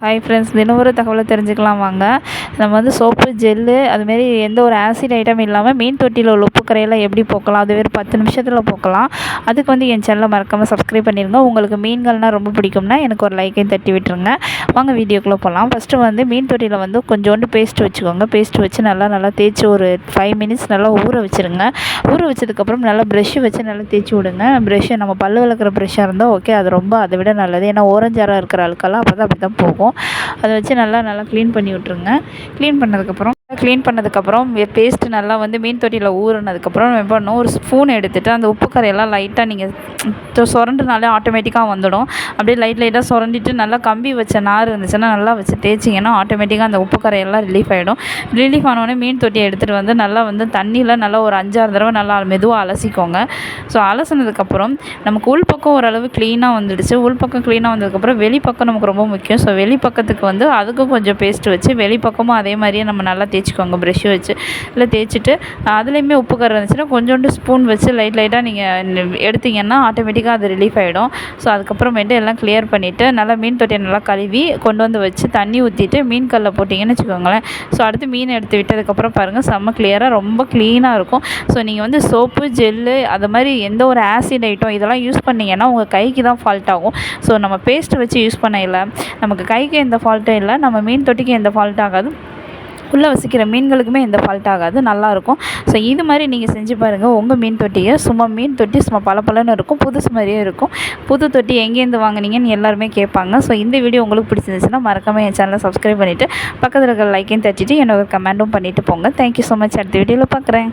Hi friends, தினம் ஒரு தகவலை தெரிஞ்சுக்கலாம் வாங்க. நம்ம வந்து சோப்பு, ஜெல்லு அதுமாரி எந்த ஒரு ஆசிட் ஐட்டம் இல்லாமல் மீன் தொட்டியில் உள்ள உப்பு கரையெல்லாம் எப்படி போக்கலாம், அது வெறும் 10 நிமிஷத்தில் போக்கலாம். அதுக்கு வந்து என் சேனலை மறக்காமல் சப்ஸ்கிரைப் பண்ணிடுங்க. உங்களுக்கு மீன்கள்னால் ரொம்ப பிடிக்கும்னா எனக்கு ஒரு லைக்கையும் தட்டி விட்டுருங்க. வாங்க வீடியோக்குள்ளே போகலாம். ஃபஸ்ட்டு வந்து மீன் தொட்டியில் வந்து கொஞ்சோண்டு பேஸ்ட் வச்சுக்கோங்க. பேஸ்ட் வச்சு நல்லா தேய்ச்சி ஒரு 5 மினிட்ஸ் நல்லா ஊற வச்சுருங்க. ஊற வச்சதுக்கப்புறம் நல்லா ப்ரெஷ்ஷு வச்சு நல்லா தேய்ச்சி விடுங்க. ப்ரெஷ்ஷு நம்ம பல் விளக்குற ப்ரெஷ்ஷாக இருந்தால் ஓகே, அது ரொம்ப அதை விட நல்லது. ஏன்னா ஓரஞ்சாராக இருக்கிற அழுக்கெல்லாம் அப்படி தான் போகும். அதை வச்சு நல்லா க்ளீன் பண்ணி விட்ருங்க. க்ளீன் பண்ணதுக்கப்புறம் பேஸ்ட்டு நல்லா வந்து மீன் தொட்டியில் ஊறினதுக்கப்புறம் என்ன பண்ணணும், ஒரு ஸ்பூன் எடுத்துகிட்டு அந்த உப்பு கரையெல்லாம் லைட்டாக நீங்கள் சுரண்டுனாலே ஆட்டோமேட்டிக்காக வந்துடும். அப்படியே லைட்டாக சுரண்டிட்டு நல்லா கம்பி வச்ச நார் இருந்துச்சுன்னா நல்லா வச்சு தேய்ச்சிங்கன்னா ஆட்டோமேட்டிக்காக அந்த உப்பு கரையெல்லாம் ரிலீஃப் ஆகிடும். ரிலீஃப் ஆனோடனே மீன் தொட்டியை எடுத்துகிட்டு வந்து நல்லா வந்து தண்ணியில் நல்லா ஒரு 5-6 தடவை நல்லா மெதுவாக அலசிக்கோங்க. ஸோ அலசினதுக்கப்புறம் நமக்கு உள்பக்கம் ஓரளவு க்ளீனாக வந்துடுச்சு. உள்பக்கம் க்ளீனாக வந்ததுக்கப்புறம் வெளிப்பக்கம் நமக்கு ரொம்ப முக்கியம். ஸோ வெளிப்பக்கத்துக்கு வந்து அதுக்கும் கொஞ்சம் பேஸ்ட்டு வச்சு வெளிப்பக்கமும் அதே மாதிரியே நம்ம நல்லா தேய்ச்சிக்கோங்க. ப்ரெஷ்ஷு வச்சு இல்லை தேய்ச்சிட்டு அதுலேயுமே உப்பு கரை இருந்துச்சுன்னா கொஞ்சோண்டு ஸ்பூன் வச்சு லைட்டாக நீங்கள் எடுத்திங்கன்னா ஆட்டோமேட்டிக்காக அது ரிலீஃப் ஆகிடும். ஸோ அதுக்கப்புறமேட்டு எல்லாம் கிளியர் பண்ணிவிட்டு நல்லா மீன் தொட்டியை நல்லா கழுவி கொண்டு வந்து வச்சு தண்ணி ஊற்றிட்டு மீன் கல்லில் போட்டிங்கன்னு வச்சுக்கோங்களேன். ஸோ அடுத்து மீன் எடுத்து விட்டதுக்கப்புறம் பாருங்கள், செம்ம கிளியராக ரொம்ப க்ளீனாக இருக்கும். ஸோ நீங்கள் வந்து சோப்பு, ஜெல்லு அது மாதிரி எந்த ஒரு ஆசிட் ஐட்டம் இதெல்லாம் யூஸ் பண்ணிங்கன்னா உங்கள் கைக்கு தான் ஃபால்ட் ஆகும். ஸோ நம்ம பேஸ்ட்டு வச்சு யூஸ் பண்ண இல்லை, நமக்கு கைக்கு எந்த ஃபால்ட்டும் இல்லை, நம்ம மீன் தொட்டிக்கு எந்த ஃபால்ட் ஆகாது, உள்ளே வசிக்கிற மீன்களுக்குமே எந்த ஃபால்ட் ஆகாது, நல்லாயிருக்கும். ஸோ இது மாதிரி நீங்கள் செஞ்சு பாருங்கள். உங்கள் மீன் தொட்டியை மீன் தொட்டி சும்மா பளபளன்னு இருக்கும், புதுசு மாதிரியே இருக்கும். புது தொட்டி எங்கேருந்து வாங்குனீங்கன்னு எல்லாருமே கேட்பாங்க. ஸோ இந்த வீடியோ உங்களுக்கு பிடிச்சிருந்துச்சுன்னா மறக்காமல் என் சேனலை சப்ஸ்கிரைப் பண்ணிவிட்டு பக்கத்தில் இருக்கிற லைக்கையும் தட்டிட்டு எனக்கு ஒரு கமெண்ட்டும் பண்ணிவிட்டு போங்க. Thank you so much. அடுத்த வீடியோவில் பார்க்குறேன்.